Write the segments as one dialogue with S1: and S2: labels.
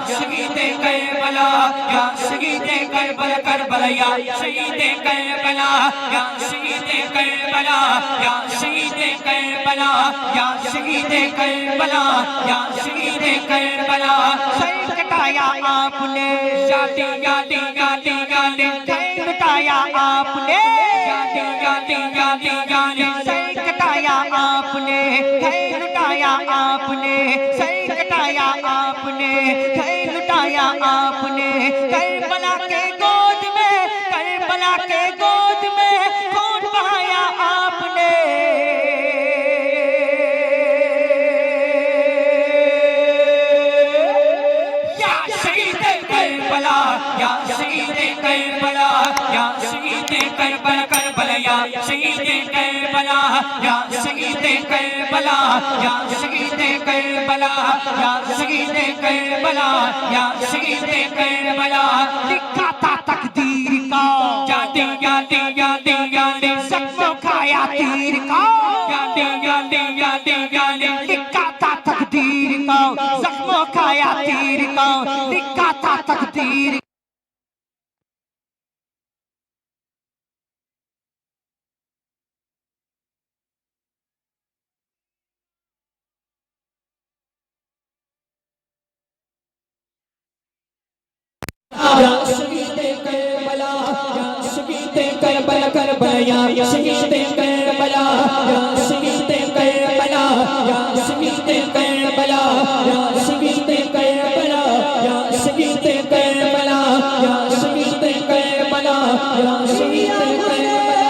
S1: शहीदे Karbala या शहीदे Karbala Karbala या शहीदे Karbala या शहीदे करबला या शहीदे करबला या शहीदे करबला या शहीदे करबला सर कटाया आपने यादी यादी यादी यादी सर कटाया आपने यादी यादी यादी यादी सर कटाया आपने सर लुटाया आपने सर कटाया आपने सर लुटाया आपने करबला के गोद में करबला के गोद में खून बहाया आपने या शहीदे करबला या शहीदे करबला या शहीदे करबला करबला या शहीदे करबला या शहीदे करबला या शहीदे करबला या शहीदे करबला या शहीदे करबला लिखा था तकदीर का यादी यादी यादी यादी जख्मों खाया तीर का यादी यादी यादी यादी लिखा था तकदीर का जख्मों खाया तीर का लिखा था तकदीर या शहीदे करबला या शहीदे करबला करबला या शहीदे करबला या शहीदे करबला या शहीदे करबला या शहीदे करबला या शहीदे करबला या शहीदे करबला या शहीदे करबला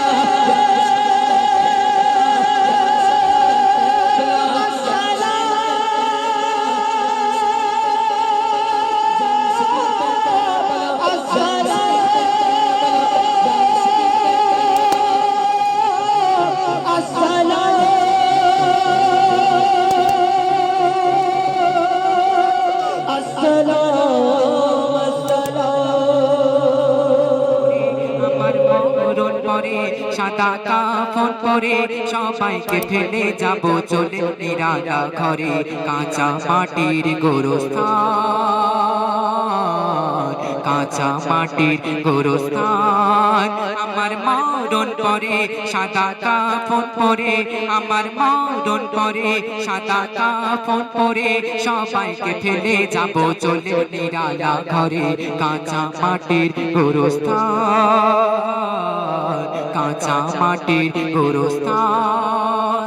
S1: সাদা কাফন পরে সবাইকে ফেলে যাব চলে নিরালা ঘরে কাঁচা মাটির গোরস্থান কাঁচা মাটির গোরস্থান আমার মরণ পরে সাদা কাফন পরে আমার মরণ পরে সাদা কাফন পরে সবাইকে ফেলে যাব চলে নিরালা ঘরে কাঁচা মাটির গোরস্থান কাঁচা মাটির গোরস্থান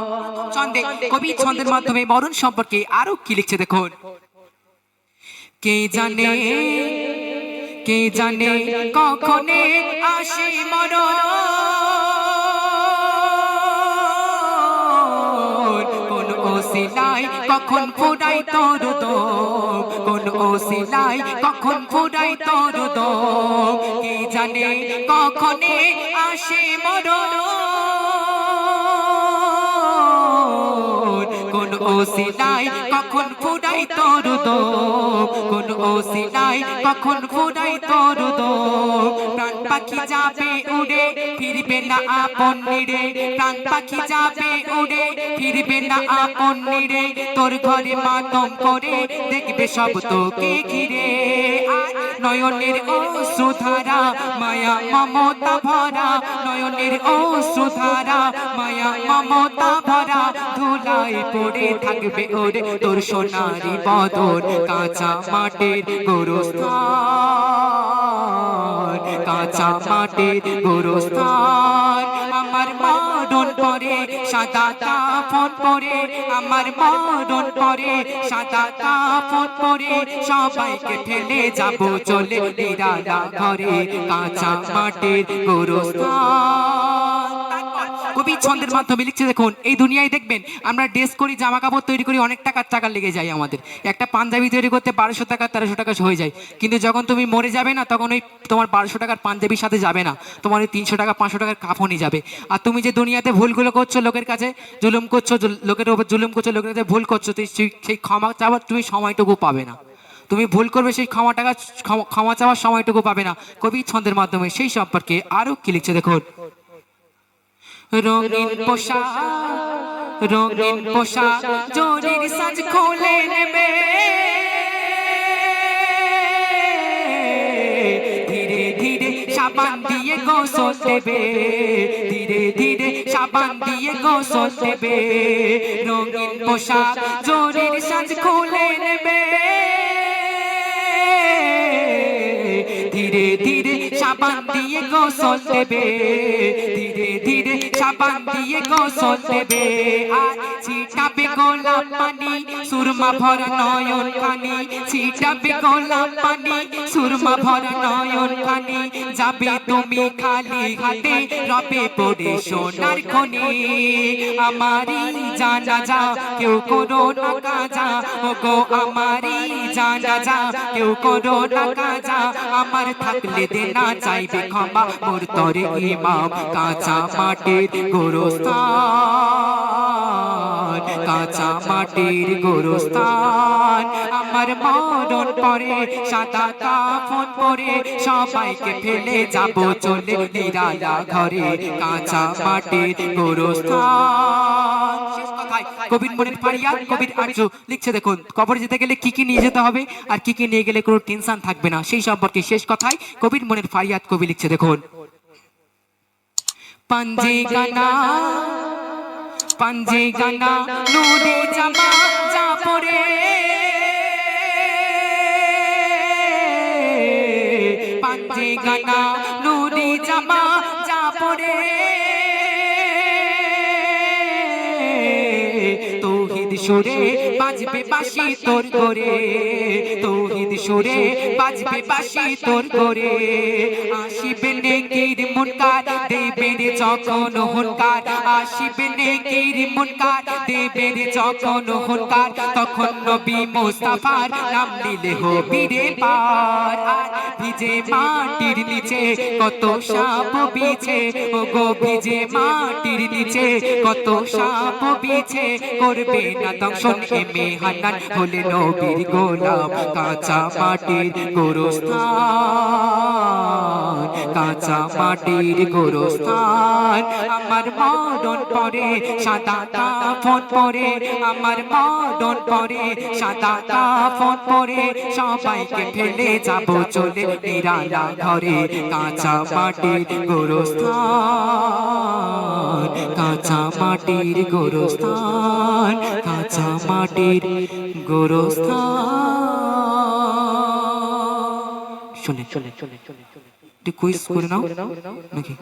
S1: ছন্দে কবি ছন্দের মাধ্যমে মরণ সম্পর্কে আরো কি লিখছে দেখুন কে জানে কখনে আসে মরণ কোন ওসিলাই কখন ফুরাই তোর দম কোন ওসিলাই কখন ফুরাই তোর দম কে জানে কখনে আসে মরণ কোন ওসিলাই কখন ফুরাই তোর দম কোন ওসিলাই কখন ফুরাই তোর দম প্রাণ পাখি যাবে উড়ে ফিরবে না আপন নিরে প্রাণ পাখি যাবে উড়ে ফিরবে না আপন নিরে তোর ঘরে মাতম করে দেখবে সব তোকে ঘিরে নয়নের অশ্রুধারা মায়া মমতা ভরা নয়নের অশ্রুধারা মায়া মমতা ভরা ধুলায় পড়ে থাকবে ওরে তোর সোনারি বদন কাঁচা মাটির গোরস্থান কাঁচা মাটির গোরস্থান আমার মরণ পরে সাদা কাফন পরে আমার মরণ পরে সাদা কাফন পরে সবাইকে ফেলে যাব চলে নিরালা ঘরে কাঁচা মাটির গোরস্থান কবি ছন্দের মাধ্যমে লিখছে দেখুন এই দুনিয়ায় দেখবেন আমরা ড্রেস করি জামা কাপড় তৈরি করি অনেক টাকা লেগে যায় আমাদের একটা পাঞ্জাবি তৈরি করতে 1200 টাকা 1300 টাকা হয়ে যায় কিন্তু যখন তুমি মরে যাবে না তখন ওই তোমার 1200 টাকার পাঞ্জাবির সাথে যাবে না তোমার ওই 300 টাকা 500 টাকার কাফনই যাবে আর তুমি যে দুনিয়াতে ভুলগুলো করছো লোকের কাছে জুলুম করছো লোকের উপর জুলুম করছো লোকের কাছে ভুল করছো সেই ক্ষমা চাওয়ার তুমি সময়টুকু পাবে না তুমি ভুল করবে সেই ক্ষমা চাওয়ার সময়টুকু পাবে না কবি ছন্দের মাধ্যমে সেই সম্পর্কে আরো কি লিখছে দেখুন রঙিন পোশাক জরির সাজ খুলে নেবে সাবান দিয়ে গোসল দেবে, ধীরে ধীরে সাবান দিয়ে গোসল দেবে, রঙিন পোশাক জরির সাজ খুলে নেবে, ধীরে ধীরে সাবান দিয়ে গোসল দেবে, ধীরে ধীরে সাবান দিয়ে গোসল দেবে। আর ছিটাবে গোলাপ পানি সুরমা ভরা নয়ন কানি, ছিটাবে গোলাপ পানি সুরমা ভরা নয়ন কানি, যাবে তুমি খালি হাতে রবে পড়ে সোনার খনি। আমারই জানাজা কেউ করো না কাজা, ওগো আমারই জানাজা কেউ করো না কাজা, আমার থাকলে দেনা চাইবে ক্ষমা মোর তরে ইমাম। কাঁচা মাটির গোরস্থান, কাঁচা মাটির গোরস্থান, আমার মরণ পরে সাদা কাফন পরে সবাইকে ফেলে যাব চলে নিরালা ঘরে, কাঁচা মাটির গোরস্থান। কবির মনির ফারিয়াদ, কবির আরজু লিখছে দেখুন, কবরে যেতে গেলে কি কি নিয়ে যেতে হবে আর কি কি নিয়ে গেলে কোনো টেনশন থাকবে না, সেই সম্পর্কে শেষ কথায় কবির মনির ফারিয়াদ কবি লিখছে দেখুন। पंजे गाना नूरे जमा जा पड़े, पंजे गाना नूरे जमा जा पड़े, तौहीद सुरे बाजबे बाशी तोर करे, तौहीद सुरे बाजबे बाशी तोर करे, आशिबे नेकीर मुनकार देबे रे যখন হুনকার, আসিবে নেকির মুনকার দেবে রে যখন হুনকার, তখন নবী মুস্তাফার নাম নিলে হবে রে পার। আর ভিজে মাটির নিচে কত সাপ বিছে, ওগো ভিজে মাটির নিচে কত সাপ বিছে, করবে না দংশন এমে হান্নান হলে নবীর গোলাম। কাঁচা মাটির গোরস্থান, কাঁচা মাটির গোরস্থান, আমার মরণ পরে সাদা কাফন পরে, আমার মরণ পরে সাদা কাফন পরে সবাইকে ফেলে যাব চলে নিরালা ঘরে, কাঁচা মাটির গোরস্থান, কাঁচা মাটির গোরস্থান, কাঁচা মাটির গোরস্থান। শুনে চলে চলে চলে চলে কুইজ করে নাও নাকি?